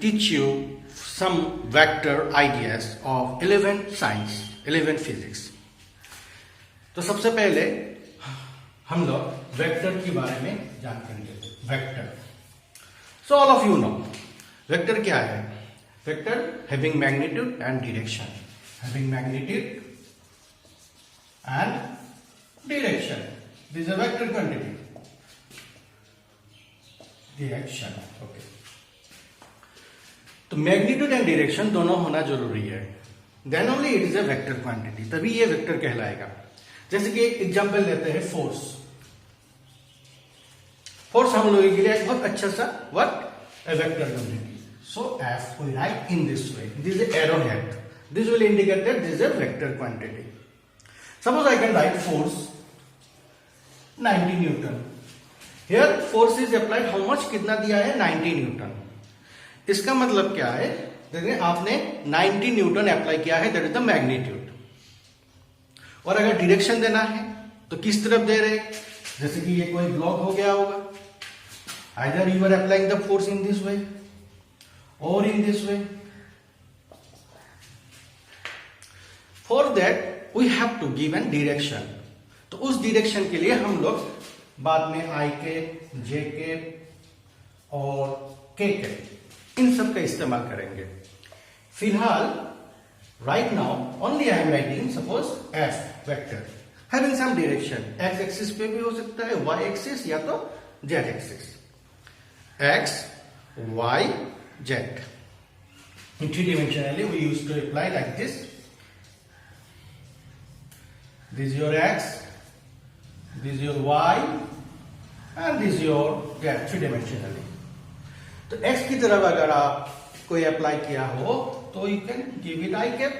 teach you some vector ideas of 11th science, 11th physics. तो सबसे पहले हम लोग वेक्टर के बारे में जानेंगे. Vector. So all of you know vector क्या है? Vector having magnitude and direction. Having magnitude and direction. This is a vector quantity. Direction. Okay. तो मैग्नीट्यूड एंड डायरेक्शन दोनों होना जरूरी है. Then only it is a vector quantity. तभी ये vector कहलाएगा. जैसे कि एक एग्जांपल लेते हैं फोर्स. फोर्स हम लोगों के लिए बहुत अच्छा सा what a vector quantity. So F we write in this way. This is arrow head. This will indicate that this is a vector quantity. Suppose I can write force 90 newton. Here force is applied. How much कितना दिया है? 90 Newton. इसका मतलब क्या है? देखिए आपने 90 Newton apply किया है. That is the magnitude. और अगर डायरेक्शन देना है तो किस तरफ दे रहे? जैसे कि ये कोई ब्लॉक हो गया होगा. Either you are applying the force in this way और in this way. For that we have to give an direction. तो उस डायरेक्शन के लिए हम लोग बाद में आई के, जे के और के इन सब का इस्तेमाल करेंगे. फिलहाल right now only I am writing suppose F vector having some direction. X axis पे भी हो सकता है, वाई एक्सिस या तो Z axis. X Y Z in 3 dimensionally we used to apply like this. This is your x, this is your y and this is your z 3 dimensionally. तो x की तरफ अगर आप कोई अप्लाई किया हो तो you can give it I cap.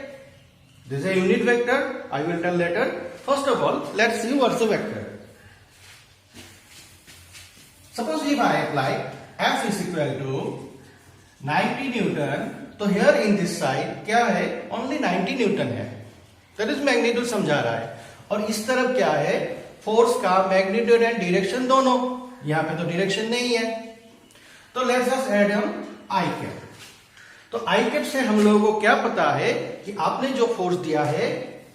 This is a unit vector. I will tell later. First of all let's see what's a vector. Suppose if I apply f is equal to 90 newton. तो here in this side क्या है? Only 90 newton है. That is magnitude समझा रहा है. और इस तरफ क्या है? फोर्स का मैग्नीट्यूड एंड डायरेक्शन दोनों. यहां पे तो डायरेक्शन नहीं है. तो लेट्स जस्ट ऐड हम आई कैप. तो आई कैप से हम लोगों को क्या पता है कि आपने जो फोर्स दिया है,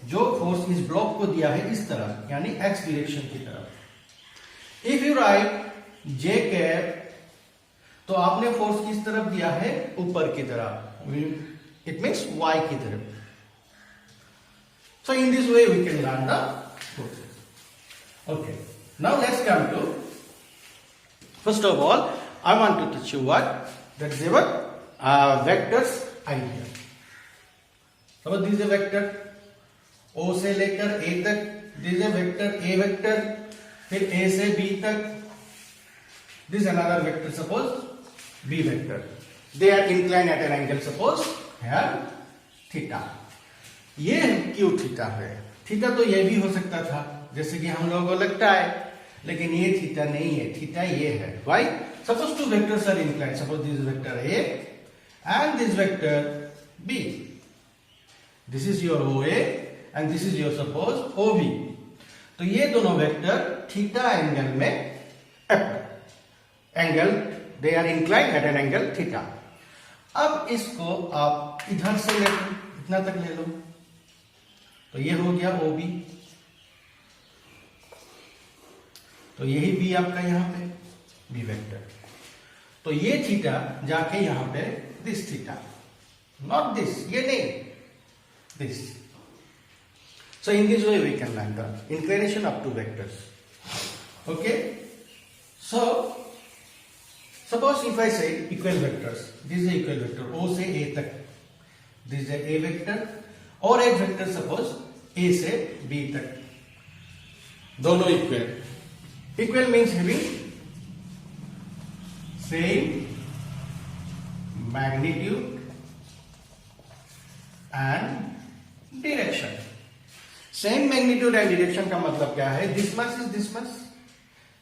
जो फोर्स इस ब्लॉक को दिया है इस तरफ, यानी एक्स डायरेक्शन की तरफ. If you right J cap तो आपने फोर्स किस तरफ दिया है? ऊपर की तरफ. इट मीन्स वाई की तरफ. So in this way we can learn the force. Okay, now let's come to first of all I want to teach you what that is our vectors idea. Suppose this is a vector O से लेकर A तक. This is a vector A vector. फिर A से B तक. This is another vector. Suppose B vector. They are inclined at an angle. Suppose here theta. ये क्यों theta है? Theta तो ये भी हो सकता था जैसे कि हम लोगों को लगता है, लेकिन ये थीटा नहीं है. थीटा ये है. Why? Suppose two vectors are inclined. Suppose this is vector A and this vector B. This is your OA and this is your suppose OB. तो ये दोनों वेक्टर थीटा एंगल में angle they are inclined at an angle theta. अब इसको आप इधर से ले लो, इतना तक ले लो. तो ये हो गया OB. तो यही B आपका यहां पे B वेक्टर. तो ये थीटा जाके यहां पे दिस थीटा, नॉट दिस, ये नहीं, this. So in this way we can learn the inclination of two vectors. Okay, so suppose if I say equal vectors. This is equal vector O से A तक. This is A vector और एक vector suppose A से B तक. दोनों equal. Equal means having same magnitude and direction. Same magnitude and direction का मतलब क्या है? This much is this much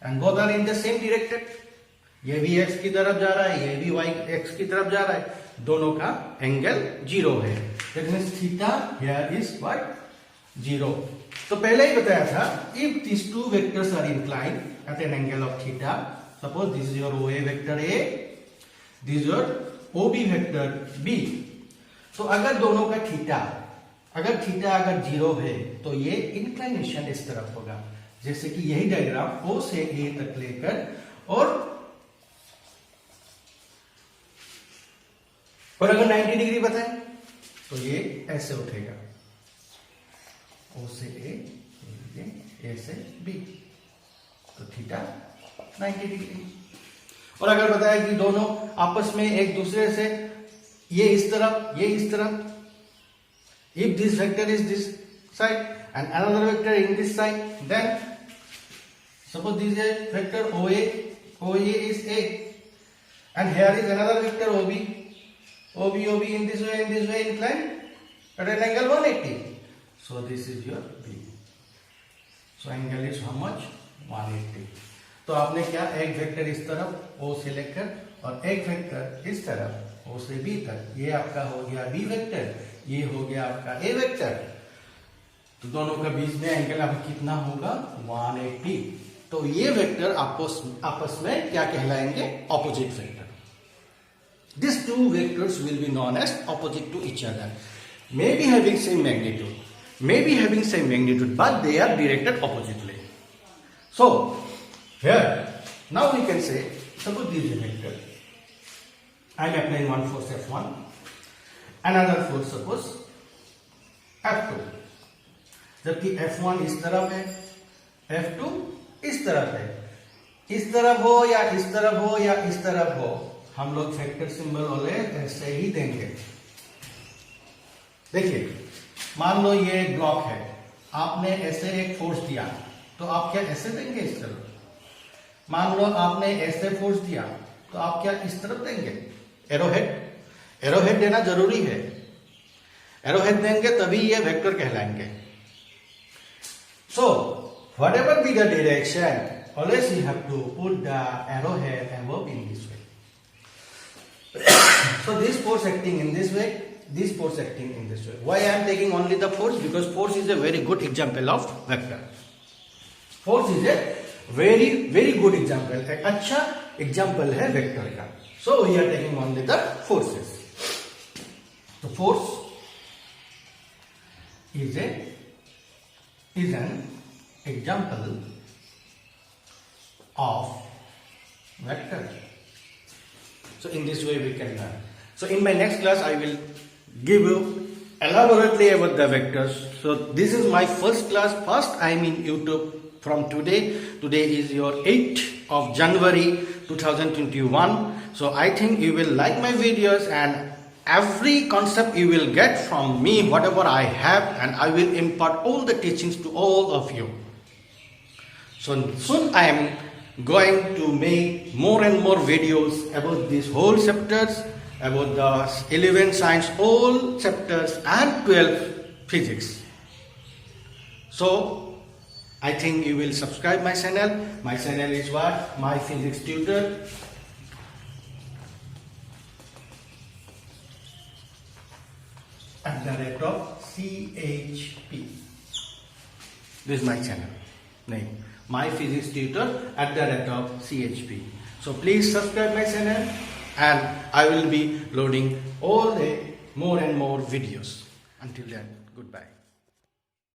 and both are in the same directed. ये भी x की तरफ जा रहा है, ये भी y x की तरफ जा रहा है. दोनों का एंगल 0 है. That means theta here is what? 0. तो पहले ही बताया था, if these two vectors are inclined at an angle of theta. Suppose this is your OA vector A, this is your O B vector B. तो अगर दोनों का theta अगर 0 है तो ये इंक्लिनेशन इस तरफ होगा, जैसे कि यही डायग्राम ओ से ए तक लेकर और अगर 90 डिग्री बताएं तो ये ऐसे उठेगा, ओ से ए से बी, तो थीटा 90 डिग्री। और अगर बताया कि दोनों आपस में एक दूसरे से ये इस तरफ, if this vector is this side and another vector in this side, then suppose this is a vector OA is A, and here is another vector OB in this way inclined at an angle 180. So this is your B. So angle is how much? 180. तो आपने क्या, एक vector इस तरफ O से लेकर और एक वेक्टर इस तरफ O से B तक, ये आपका हो गया B वेक्टर, ये हो गया आपका A वेक्टर। तो दोनों का बीच में एंगल अब कितना होगा? 180। तो ये वेक्टर आपस में क्या कहलाएंगे? Opposite vector. These two vectors will be known as opposite to each other. May be having same magnitude, but they are directed oppositely. So here, now we can say, suppose this is a vector. I am applying one force F1, another force suppose F2. जबकि F1 इस तरफ है, F2 इस तरफ है, इस तरफ हो या इस तरफ हो या इस तरफ हो, हम लोग वेक्टर सिंबल वाले ऐसे ही देंगे। देखिए, मान लो ये ब्लॉक है, आपने ऐसे एक फोर्स दिया, तो आप क्या ऐसे देंगे इस तरफ? मान लो आपने ऐसे फोर्स दिया, तो आप क्या इस तरफ देंगे? एरोहेड देना जरूरी है। एरोहेड देंगे तभी ये वेक्टर कहलाएंगे। So whatever be the direction, always you have to put the arrowhead above in this way. So this force acting in this way, this force acting in this way. Why I am taking only the force? Because force is a very good example of vector. Force is a very good example. एक अच्छा example है vector का. So we are taking only the forces. So force is an example of vector. So in this way we can learn. So in my next class I will give you elaborately about the vectors. So this is my first class. First I am in YouTube from today. Today is your 8th of January 2021. So I think you will like my videos, and every concept you will get from me, whatever I have, and I will impart all the teachings to all of you. So soon I am going to make more and more videos about these whole chapters, about the 11 science, all chapters, and 12 physics. So I think you will subscribe my channel. My channel is what? My Physics Tutor. At the rate of CHP. This is my channel name. My Physics Tutor at the rate of CHP. So please subscribe my channel, and I will be loading all the more and more videos. Until then, goodbye.